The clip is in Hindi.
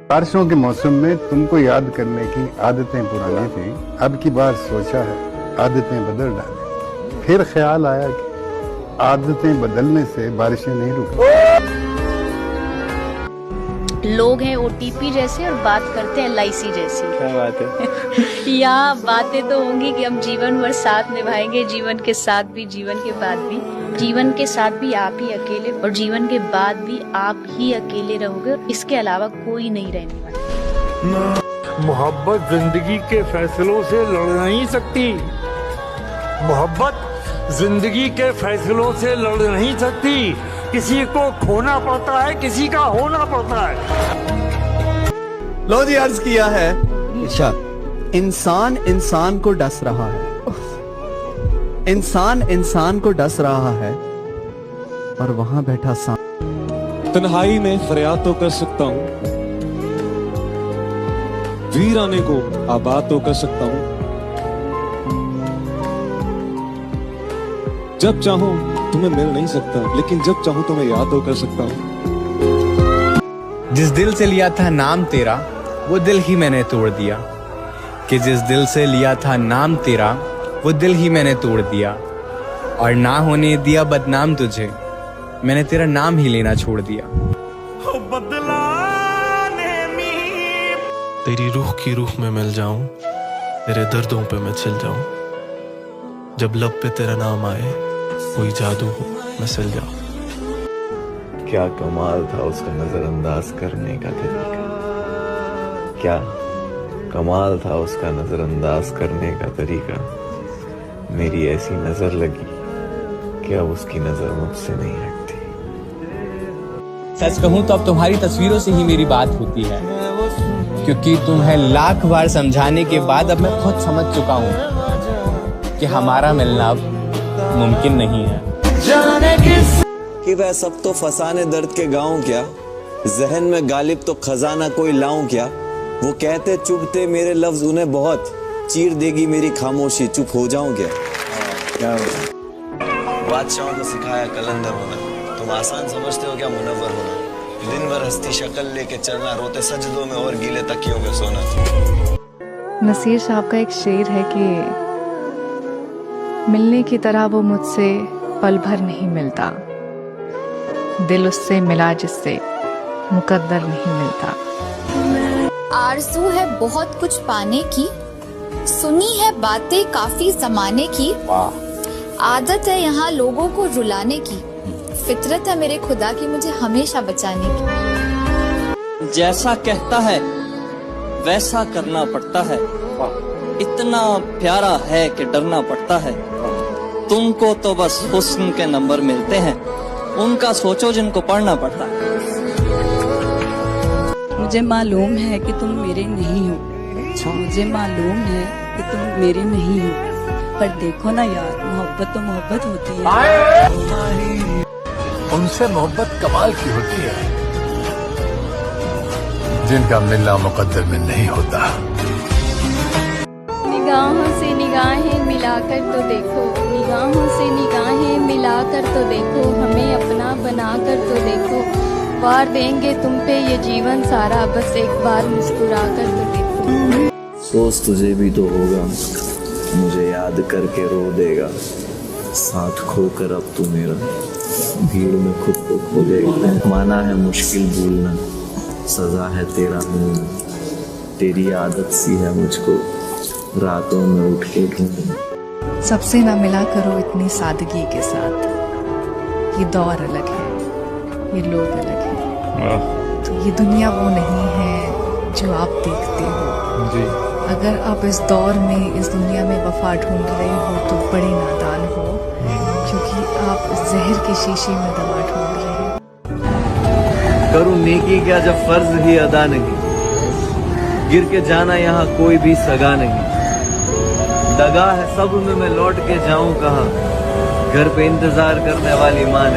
बारिशों के मौसम में तुमको याद करने की आदतें पुरानी थी, अब की बार सोचा है आदतें बदल डालें। फिर ख्याल आया कि आदतें बदलने से बारिशें नहीं रुकती। लोग हैं ओटीपी जैसे और बात करते हैं LIC जैसी। क्या बात है। यहाँ बातें तो होंगी कि हम जीवन भर साथ निभाएंगे, जीवन के साथ भी, जीवन के बाद भी। जीवन के साथ भी आप ही अकेले और जीवन के बाद भी आप ही अकेले रहोगे और इसके अलावा कोई नहीं रहने वाला। मोहब्बत जिंदगी के फैसलों से लड़ नहीं सकती। मोहब्बत जिंदगी के फैसलों से लड़ नहीं सकती। किसी को खोना पड़ता है, किसी का होना पड़ता है। लो जी, अर्ज किया है इंसान इंसान को डस रहा है, इंसान इंसान को डस रहा है, और वहां बैठा सांप। तन्हाई में फरियाद तो कर सकता हूँ, वीराने को आबाद तो कर सकता हूँ। जब चाहूं तुम्हें मिल नहीं सकता, लेकिन जब चाहूं तुम्हें याद तो कर सकता हूँ। जिस दिल से लिया था नाम तेरा, वो दिल ही मैंने तोड़ दिया। कि जिस दिल से लिया था नाम तेरा, वो दिल ही मैंने तोड़ दिया। और ना होने दिया बदनाम तुझे, मैंने तेरा नाम ही लेना छोड़ दिया। तेरी रूह की रूह में मिल जाऊं, तेरे दर्दों पे मैं छिल जाऊं। जब लब पे तेरा नाम आए, कोई जादू हो मैं सिल जाऊं। क्या कमाल था उसका नजरअंदाज करने का तरीका, क्या कमाल था उसका नजरअंदाज करने का तरीका। मेरी ऐसी नजर लगी कि अब उसकी नजर मुझसे नहीं हटती। सच कहूं तो अब तुम्हारी तस्वीरों से ही मेरी बात होती है, क्योंकि तुम्हें लाख बार समझाने के बाद अब मैं खुद समझ चुका हूं कि हमारा मिलना अब मुमकिन नहीं है। कि वह सब तो फसाने दर्द के गाँव क्या, जहन में गालिब तो खजाना कोई लाऊं क्या। वो कहते चुभते मेरे लफ्ज उन्हें बहुत, चीर देगी मेरी खामोशी, चुप हो जाऊं क्या। बादशाहों को सिखाया कलंदर होना, तुम आसान समझते हो क्या मुनव्वर होना। दिन भर हस्ती शक्ल लेके चलना, रोते सजदों में और गीले तकियों पे सोना। नसीर साहब का एक शेर है कि मिलने की तरह वो मुझसे पल भर नहीं मिलता, दिल उससे मिला जिससे मुकद्दर नहीं मिलता। आरज़ू है बहुत कुछ पाने की, सुनी है बातें काफी जमाने की। आदत है यहाँ लोगों को रुलाने की, फितरत है मेरे खुदा की मुझे हमेशा बचाने की। जैसा कहता है वैसा करना पड़ता है, इतना प्यारा है कि डरना पड़ता है। तुमको तो बस हुस्न के नंबर मिलते हैं, उनका सोचो जिनको पढ़ना पड़ता है। मुझे मालूम है कि तुम मेरे नहीं हो, मुझे मालूम है कि तुम मेरे नहीं हो, पर देखो ना यार, मोहब्बत तो मोहब्बत होती है। उनसे मोहब्बत कमाल की होती है जिनका मिलना मुकद्दर में नहीं होता। निगाहों से निगाहें मिलाकर तो देखो, निगाहों से निगाहें मिलाकर तो देखो, हमें अपना बनाकर तो देखो। वार देंगे तुम पे ये जीवन सारा, बस एक बार मुस्कुरा कर तो देखो। सोच तुझे भी तो होगा, मुझे याद करके रो देगा। साथ खोकर अब तू मेरा भीड़ में खुद को खो देगा। माना है मुश्किल भूलना, सजा है तेरा मिलना। तेरी आदत सी है मुझको रातों में उठ के ढूंढना। सबसे ना मिला करो इतनी सादगी के साथ, ये दौर अलग है, ये लोग अलग हैं। तो ये दुनिया वो नहीं है जो आप देखते हो जी। अगर आप इस दौर में, इस दुनिया में वफा ढूंढ रहे हो तो बड़े नादान हो, क्योंकि आप जहर के शीशे में दवा ढूंढ रहे हो। करूं नेकी क्या जब फर्ज ही अदा नहीं, गिर के जाना यहाँ कोई भी सगा नहीं। दगा है सब में मैं लौट के जाऊं कहाँ, घर पे इंतजार करने वाली माँ